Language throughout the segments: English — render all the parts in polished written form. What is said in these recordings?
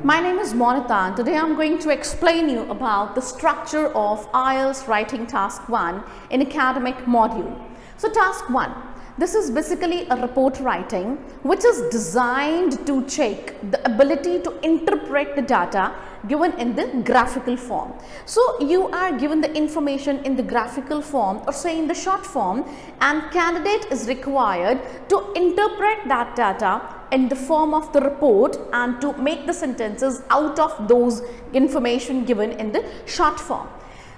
My name is Monita and today I am going to explain you about the structure of IELTS writing task 1 in academic module. So task 1, this is basically a report writing which is designed to check the ability to interpret the data given in the graphical form. So you are given the information in the graphical form or say in the short form, and candidate is required to interpret that data in the form of the report and to make the sentences out of those information given in the short form.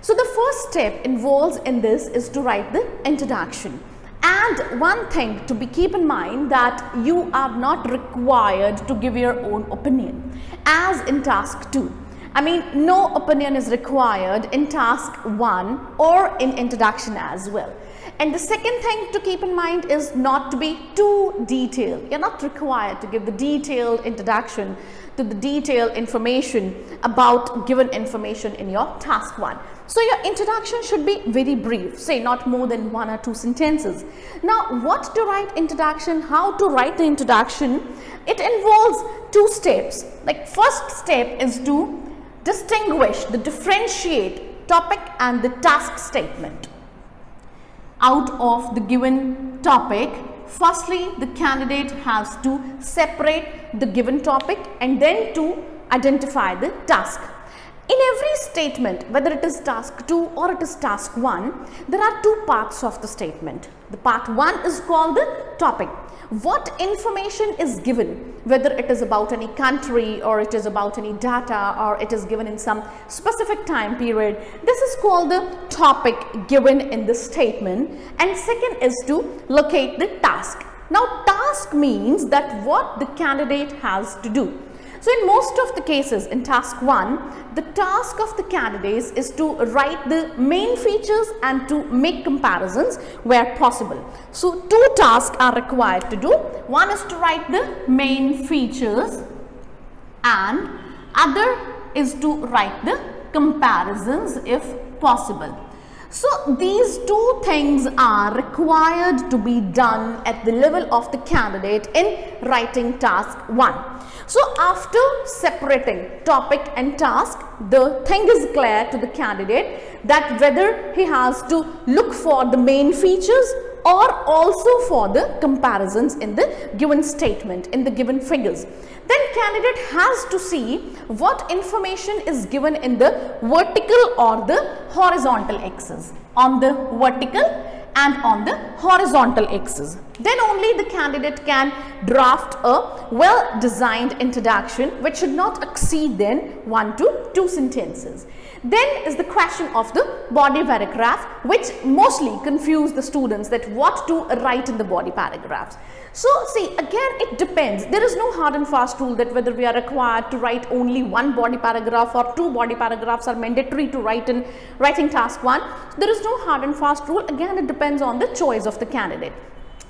So the first step involved in this is to write the introduction. And one thing to be keep in mind that you are not required to give your own opinion as in task 2. I mean, no opinion is required in task 1 or in introduction as well. And the second thing to keep in mind is not to be too detailed. You're not required to give the detailed introduction to the detailed information about given information in your task 1. So your introduction should be very brief, say not more than 1 or 2 sentences. Now, what to write introduction, how to write the introduction, it involves 2 steps. Like first step is to distinguish, differentiate topic and the task statement. Out of the given topic, firstly the candidate has to separate the given topic and then to identify the task. In every statement, whether it is task 2 or it is task 1, there are 2 parts of the statement. The part 1 is called the topic. What information is given, whether it is about any country or it is about any data or it is given in some specific time period, this is called the topic given in the statement. And second is to locate the task. Now task means that what the candidate has to do. So in most of the cases in task 1, the task of the candidates is to write the main features and to make comparisons where possible. So 2 tasks are required to do. One is to write the main features and other is to write the comparisons if possible. So these 2 things are required to be done at the level of the candidate in writing task 1. So after separating topic and task, the thing is clear to the candidate that whether he has to look for the main features or also for the comparisons in the given statement, in the given figures. Then candidate has to see what information is given in the vertical or the horizontal axis, on the vertical and on the horizontal axis. Then only the candidate can draft a well designed introduction which should not exceed then 1 to 2 sentences. Then is the question of the body paragraph, which mostly confuse the students that what to write in the body paragraphs. So see, again it depends. There is no hard and fast rule that whether we are required to write only 1 body paragraph or 2 body paragraphs are mandatory to write in writing task 1. There is no hard and fast rule. Again, it depends on the choice of the candidate.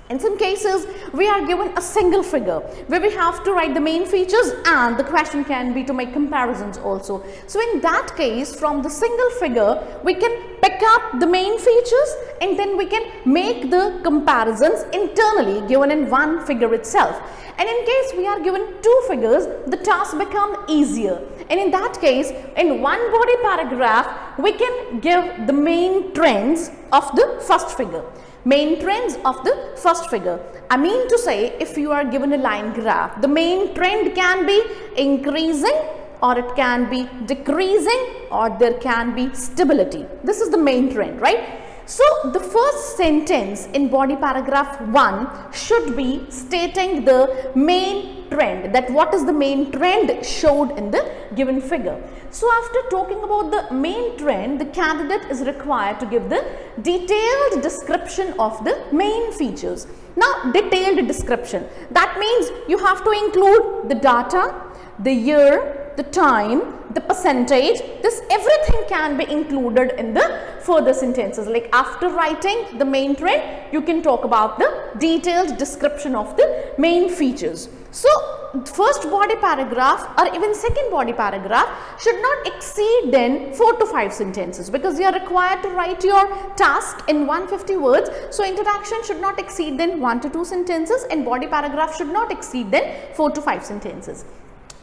In some cases, we are given a single figure where we have to write the main features and the question can be to make comparisons also. So in that case, from the single figure, we can pick up the main features and then we can make the comparisons internally given in 1 figure itself. And in case we are given 2 figures, the task becomes easier. And in that case, in 1 body paragraph, we can give the main trends of the first figure. Main trends of the first figure. I mean to say, if you are given a line graph, the main trend can be increasing or it can be decreasing or there can be stability. This is the main trend, right? So the first sentence in body paragraph 1 should be stating the main trend, that what is the main trend showed in the given figure. So after talking about the main trend, the candidate is required to give the detailed description of the main features. Now detailed description, that means you have to include the data, the year, the time, the percentage. This everything can be included in the further sentences. Like after writing the main trend, you can talk about the detailed description of the main features. So first body paragraph or even second body paragraph should not exceed then 4 to 5 sentences, because you are required to write your task in 150 words. So introduction should not exceed then 1 to 2 sentences, and body paragraph should not exceed then 4 to 5 sentences.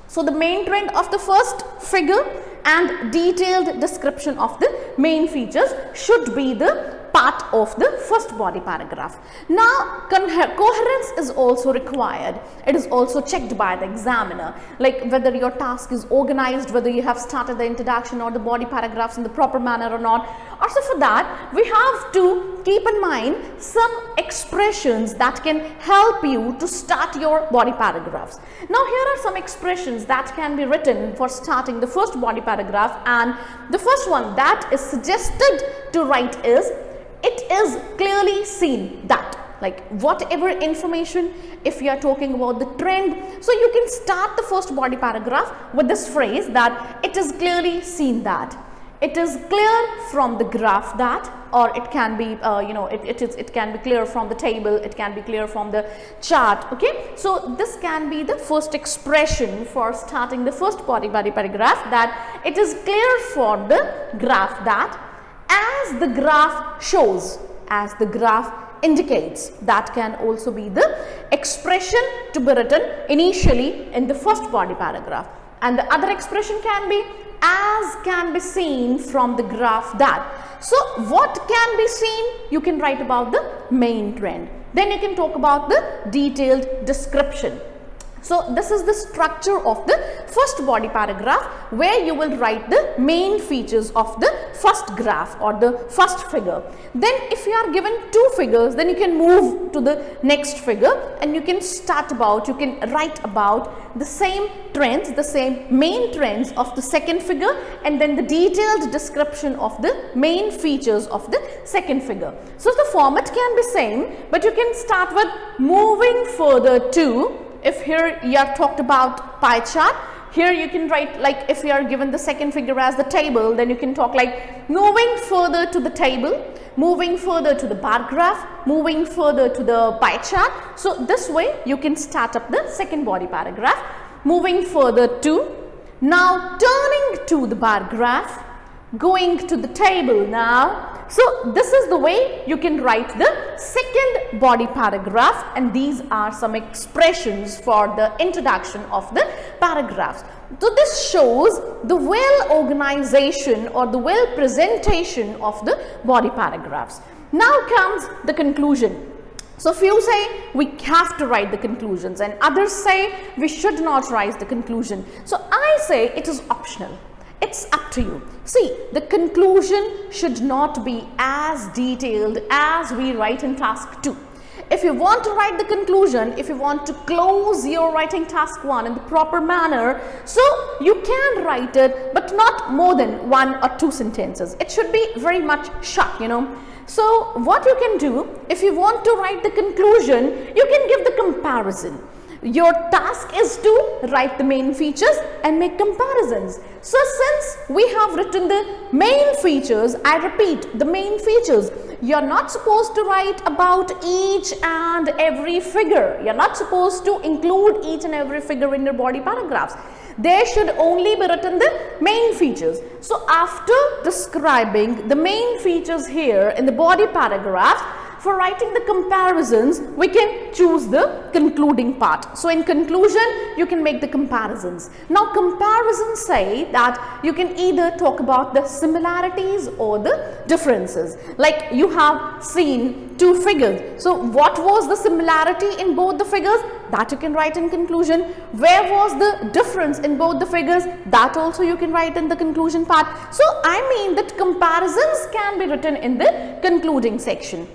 So the main trend of the first figure and detailed description of the main features should be the part of the first body paragraph. Now coherence is also required. It is also checked by the examiner, like whether your task is organized, whether you have started the introduction or the body paragraphs in the proper manner or not. Also for that, we have to keep in mind some expressions that can help you to start your body paragraphs. Now here are some expressions that can be written for starting the first body paragraph, and the first one that is suggested to write is, it is clearly seen that. Like whatever information, if you are talking about the trend, so you can start the first body paragraph with this phrase that it is clearly seen that. It is clear from the graph that, or it can be it can be clear from the table, it can be clear from the chart. Okay, so this can be the first expression for starting the first body paragraph, that it is clear for the graph that, as the graph shows, as the graph indicates. That can also be the expression to be written initially in the first body paragraph. And the other expression can be, as can be seen from the graph that. So what can be seen? You can write about the main trend. Then you can talk about the detailed description. So this is the structure of the first body paragraph, where you will write the main features of the first graph or the first figure. Then if you are given 2 figures, then you can move to the next figure and you can you can write about the same trends, the same main trends of the second figure, and then the detailed description of the main features of the second figure. So the format can be same, but you can start with moving further to. If here you are talked about pie chart, here you can write, like if you are given the second figure as the table, then you can talk like moving further to the table, moving further to the bar graph, moving further to the pie chart. So this way you can start up the second body paragraph. Moving further to, now turning to the bar graph, going to the table now. So this is the way you can write the second body paragraph, and these are some expressions for the introduction of the paragraphs. So this shows the well organization or the well presentation of the body paragraphs. Now comes the conclusion. So few say we have to write the conclusions, and others say we should not write the conclusion. So I say it is optional. It's up to you. See, the conclusion should not be as detailed as we write in task 2. If you want to write the conclusion, if you want to close your writing task 1 in the proper manner, so you can write it, but not more than 1 or 2 sentences. It should be very much short, So what you can do, if you want to write the conclusion, you can give the comparison. Your task is to write the main features and make comparisons. So since we have written the main features, I repeat, the main features, you're not supposed to write about each and every figure. You're not supposed to include each and every figure in your body paragraphs. There should only be written the main features. So after describing the main features here in the body paragraph, for writing the comparisons, we can choose the concluding part. So in conclusion, you can make the comparisons. Now comparisons say that you can either talk about the similarities or the differences. Like you have seen 2 figures. So what was the similarity in both the figures? That you can write in conclusion. Where was the difference in both the figures? That also you can write in the conclusion part. So I mean that comparisons can be written in the concluding section.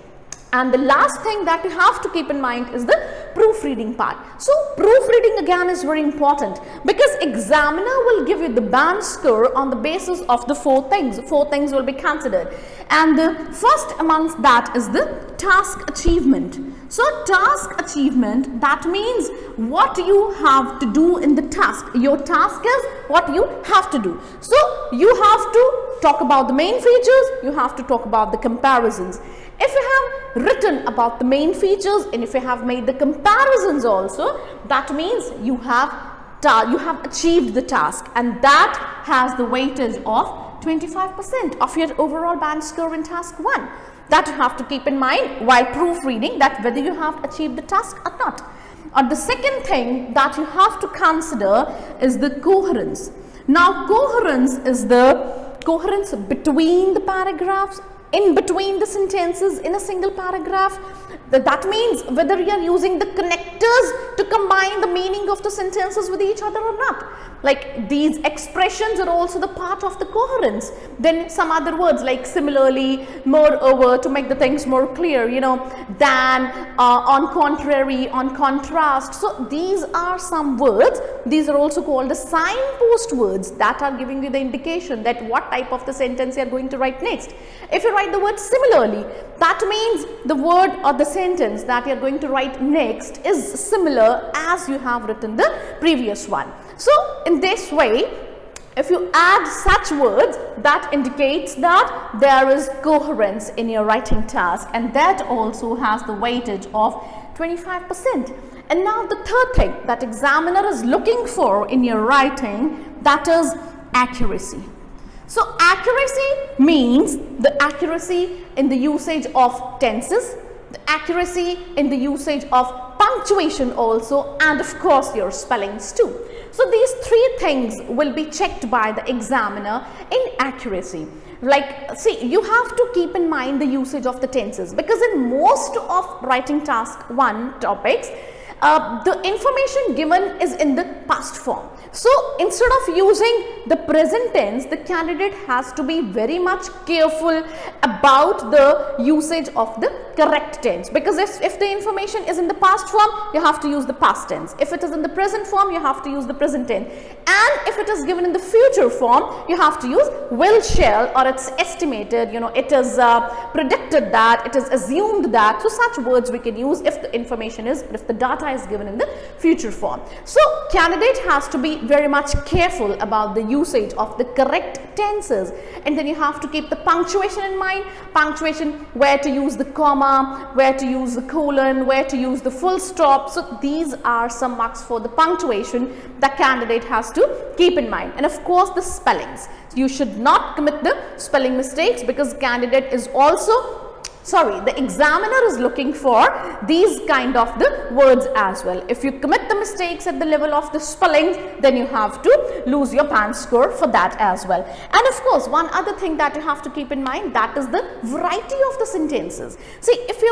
And the last thing that you have to keep in mind is the proofreading part. So proofreading again is very important, because examiner will give you the band score on the basis of the 4 things. 4 things will be considered. And the first amongst that is the task achievement. So task achievement, that means what you have to do in the task. Your task is what you have to do. So you have to talk about the main features, you have to talk about the comparisons. If you have written about the main features and if you have made the comparisons also, that means you have achieved the task, and that has the weightage of 25% of your overall band score in task 1. That you have to keep in mind while proofreading, that whether you have achieved the task or not. The second thing that you have to consider is the coherence. Now, coherence is the coherence between the paragraphs, in between the sentences in a single paragraph. That means whether you are using the connectors to combine the meaning of the sentences with each other or not. Like these expressions are also the part of the coherence. Then some other words like similarly, moreover, to make the things more clear, you know, than, on contrary, on contrast. So these are some words. These are also called the signpost words that are giving you the indication that what type of the sentence you are going to write next. If you write the word similarly, that means the word or the sentence that you are going to write next is similar as you have written the previous one. So in this way, if you add such words, that indicates that there is coherence in your writing task, and that also has the weightage of 25%. And now the third thing that examiner is looking for in your writing, that is accuracy. So accuracy means the accuracy in the usage of tenses, the accuracy in the usage of punctuation also, and of course your spellings too. So these three things will be checked by the examiner in accuracy. Like, see, you have to keep in mind the usage of the tenses, because in most of writing task 1 topics, the information given is in the past form. So instead of using the present tense, the candidate has to be very much careful about the usage of the correct tense, because if the information is in the past form, you have to use the past tense. If it is in the present form, you have to use the present tense. And if it is given in the future form, you have to use will, shall, or it's estimated, you know, it is predicted that, it is assumed that. So such words we can use if the information is, if the data is given in the future form. So candidate has to be very much careful about the usage of the correct tenses, and then you have to keep the punctuation in mind. Punctuation, where to use the comma, where to use the colon, where to use the full stop. So these are some marks for the punctuation the candidate has to keep in mind. And of course the spellings, you should not commit the spelling mistakes, because candidate is also the examiner is looking for these kind of the words as well. If you commit the mistakes at the level of the spelling, then you have to lose your band score for that as well. And of course, one other thing that you have to keep in mind, that is the variety of the sentences. See, if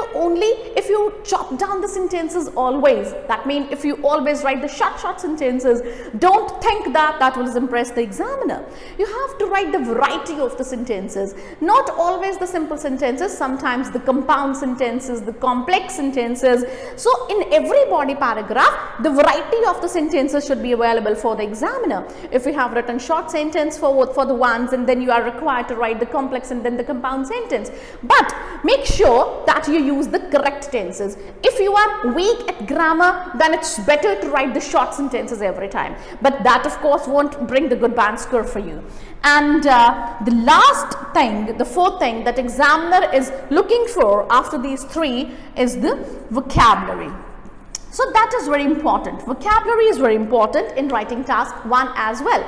you chop down the sentences always, that means if you always write the short sentences, don't think that that will impress the examiner. You have to write the variety of the sentences, not always the simple sentences, sometimes the compound sentences, the complex sentences. So in every body paragraph, the variety of the sentences should be available for the examiner. If you have written short sentence for the ones, and then you are required to write the complex and then the compound sentence. But make sure that you use the correct tenses. If you are weak at grammar, then it's better to write the short sentences every time. But that of course won't bring the good band score for you. And the last thing, the fourth thing that examiner is looking for after these three is the vocabulary. So that is very important. Vocabulary is very important in writing task 1 as well.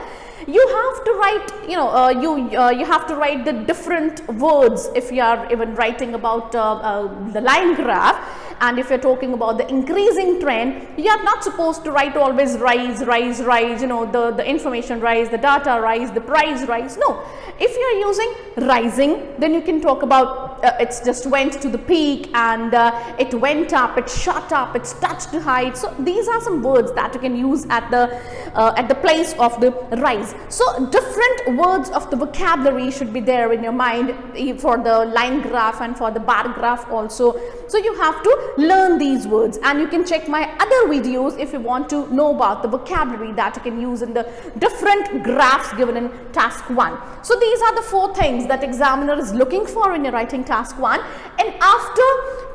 You have to write, you have to write the different words if you are even writing about the line graph. And if you're talking about the increasing trend, you are not supposed to write always rise, the information rise, the data rise, the price rise. No. If you are using rising, then you can talk about it's just went to the peak, and it went up, it shot up, it's touched the height. So these are some words that you can use at the place of the rise. So different words of the vocabulary should be there in your mind for the line graph and for the bar graph also. So you have to learn these words, and you can check my other other videos if you want to know about the vocabulary that you can use in the different graphs given in task 1. So these are the 4 things that examiner is looking for in your writing task 1, and after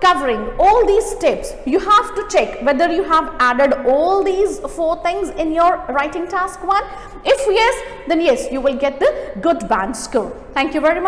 covering all these steps, you have to check whether you have added all these 4 things in your writing task 1. If yes, then yes, you will get the good band score. Thank you very much.